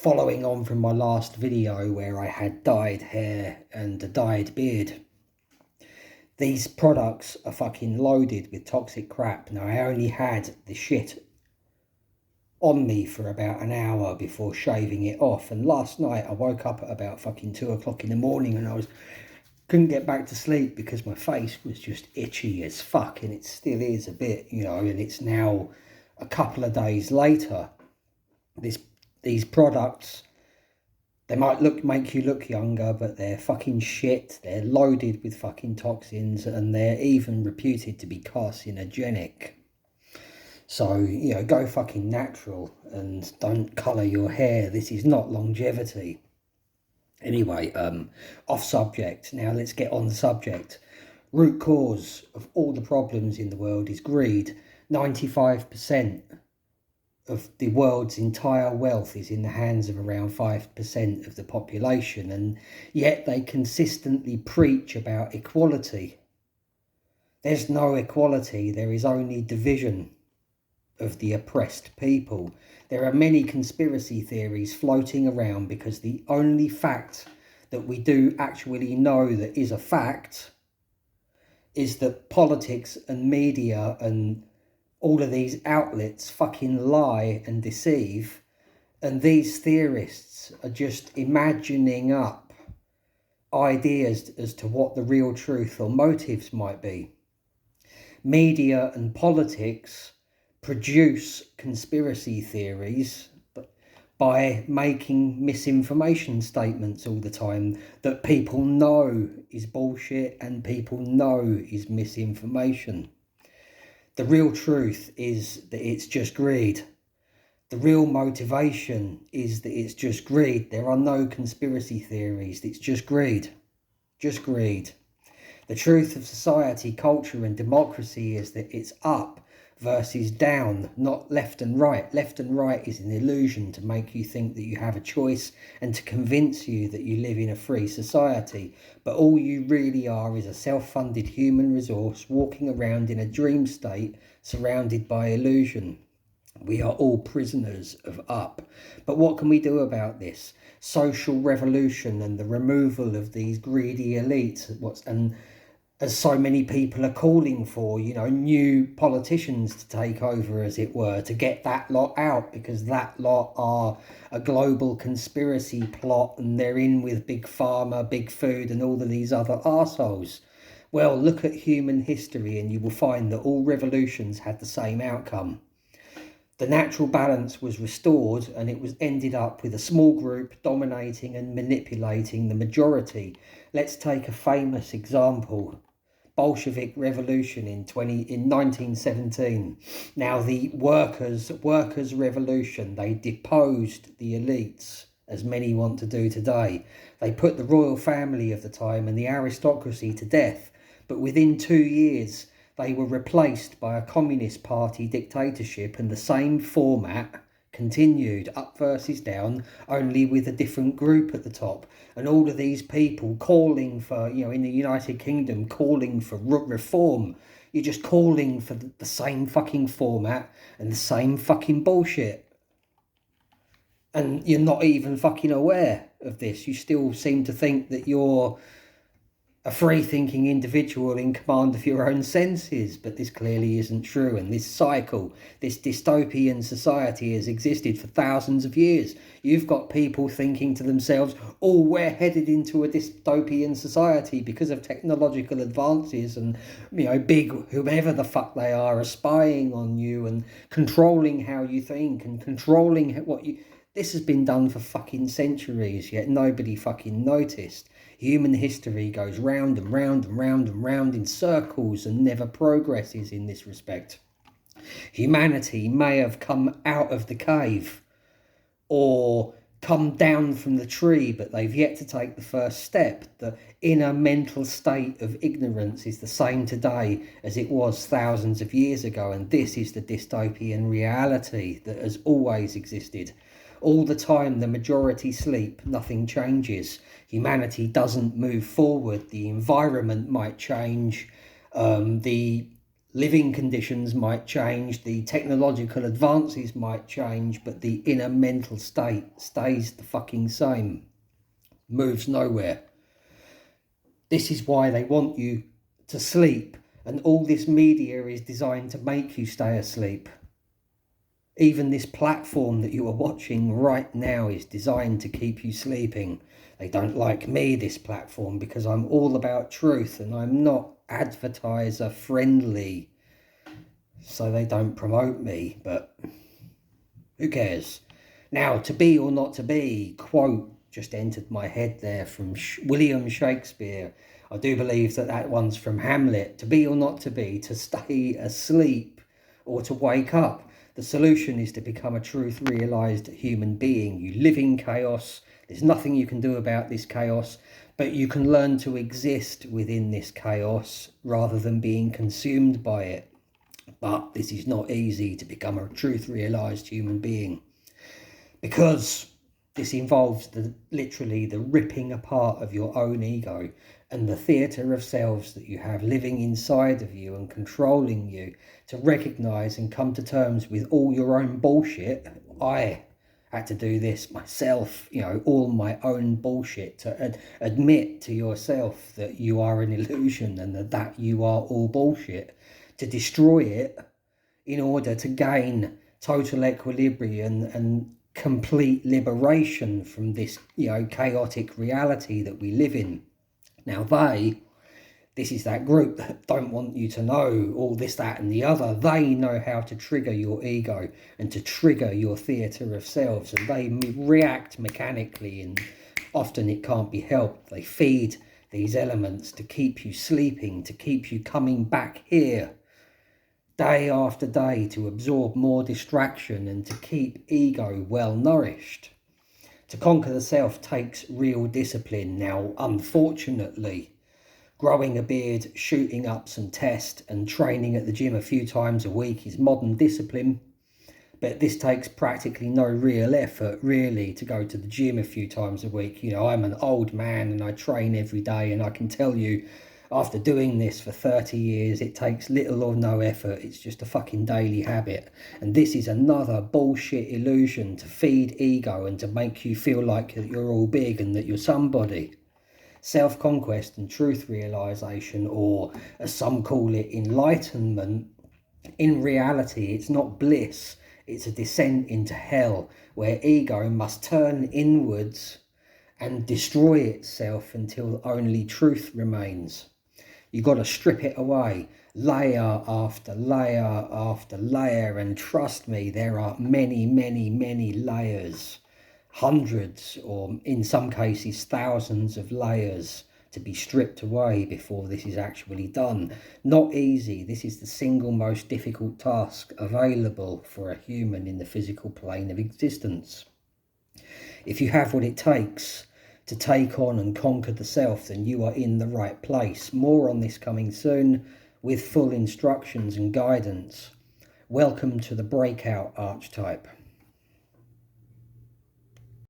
Following on from my last video where I had dyed hair and a dyed beard, these products are fucking loaded with toxic crap. Now, I only had the shit on me for about an hour before shaving it off, and last night I woke up at about fucking 2 o'clock in the morning and couldn't get back to sleep because my face was just itchy as fuck, and it still is a bit, and it's now a couple of days later. These products, they might make you look younger, but they're fucking shit. They're loaded with fucking toxins, and they're even reputed to be carcinogenic. So, go fucking natural and don't colour your hair. This is not longevity. Anyway, off subject. Now let's get on the subject. Root cause of all the problems in the world is greed. 95% of the world's entire wealth is in the hands of around 5% of the population, and yet they consistently preach about equality. There's no equality, there is only division of the oppressed people. There are many conspiracy theories floating around because the only fact that we do actually know that is a fact is that politics and media and all of these outlets fucking lie and deceive, and these theorists are just imagining up ideas as to what the real truth or motives might be. Media and politics produce conspiracy theories by making misinformation statements all the time that people know is bullshit and people know is misinformation. The real truth is that it's just greed. The real motivation is that it's just greed. There are no conspiracy theories. It's just greed. Just greed. The truth of society, culture and democracy is that it's up versus down, not left and right. Left and right is an illusion to make you think that you have a choice and to convince you that you live in a free society. But all you really are is a self-funded human resource walking around in a dream state surrounded by illusion. We are all prisoners of up. But what can we do about this? Social revolution and the removal of these greedy elites. As so many people are calling for, new politicians to take over, as it were, to get that lot out, because that lot are a global conspiracy plot and they're in with Big Pharma, Big Food and all of these other arseholes. Well, look at human history and you will find that all revolutions had the same outcome. The natural balance was restored and it was ended up with a small group dominating and manipulating the majority. Let's take a famous example. Bolshevik revolution in 1917. Now the workers revolution, they deposed the elites, as many want to do today. They put the royal family of the time and the aristocracy to death, but within 2 years they were replaced by a communist party dictatorship, and the same format continued, up versus down, only with a different group at the top. And all of these people calling for, in the United Kingdom, calling for reform. You're just calling for the same fucking format and the same fucking bullshit. And you're not even fucking aware of this. You still seem to think that you're a free-thinking individual in command of your own senses, but this clearly isn't true. And this cycle, this dystopian society has existed for thousands of years. You've got people thinking to themselves, oh, we're headed into a dystopian society because of technological advances, and, big whoever the fuck they are spying on you and controlling how you think and controlling what you... This has been done for fucking centuries, yet nobody fucking noticed. Human history goes round and round and round and round in circles and never progresses in this respect. Humanity may have come out of the cave or come down from the tree, but they've yet to take the first step. The inner mental state of ignorance is the same today as it was thousands of years ago, and this is the dystopian reality that has always existed. All the time the majority sleep, nothing changes. Humanity doesn't move forward. The environment might change. The living conditions might change, the technological advances might change, but the inner mental state stays the fucking same, moves nowhere. This is why they want you to sleep, and all this media is designed to make you stay asleep. Even this platform that you are watching right now is designed to keep you sleeping. They don't like me, this platform, because I'm all about truth and I'm not advertiser friendly. So they don't promote me, but who cares? Now, to be or not to be, quote just entered my head there from William Shakespeare. I do believe that one's from Hamlet. To be or not to be, to stay asleep or to wake up. The solution is to become a truth-realised human being. You live in chaos. There's nothing you can do about this chaos, but you can learn to exist within this chaos rather than being consumed by it. But this is not easy, to become a truth-realised human being, because this involves literally the ripping apart of your own ego and the theatre of selves that you have living inside of you and controlling you, to recognise and come to terms with all your own bullshit. I had to do this myself, all my own bullshit, to admit to yourself that you are an illusion and that you are all bullshit, to destroy it in order to gain total equilibrium and complete liberation from this, chaotic reality that we live in. Now this is that group that don't want you to know all this, that and the other. They know how to trigger your ego and to trigger your theatre of selves, and they react mechanically, and often it can't be helped. They feed these elements to keep you sleeping, to keep you coming back here day after day, to absorb more distraction and to keep ego well nourished. To conquer the self takes real discipline. Now, unfortunately, growing a beard, shooting up some tests and training at the gym a few times a week is modern discipline. But this takes practically no real effort, really, to go to the gym a few times a week. I'm an old man and I train every day, and I can tell you, after doing this for 30 years, it takes little or no effort. It's just a fucking daily habit. And this is another bullshit illusion to feed ego and to make you feel like you're all big and that you're somebody. Self-conquest and truth realisation, or as some call it, enlightenment, in reality, it's not bliss. It's a descent into hell, where ego must turn inwards and destroy itself until only truth remains. You've got to strip it away, layer after layer after layer, and trust me, there are many, many, many layers, hundreds, or in some cases thousands of layers to be stripped away before this is actually done. Not easy. This is the single most difficult task available for a human in the physical plane of existence. If you have what it takes to take on and conquer the self, then you are in the right place. More on this coming soon, with full instructions and guidance. Welcome to the Breakout Archetype.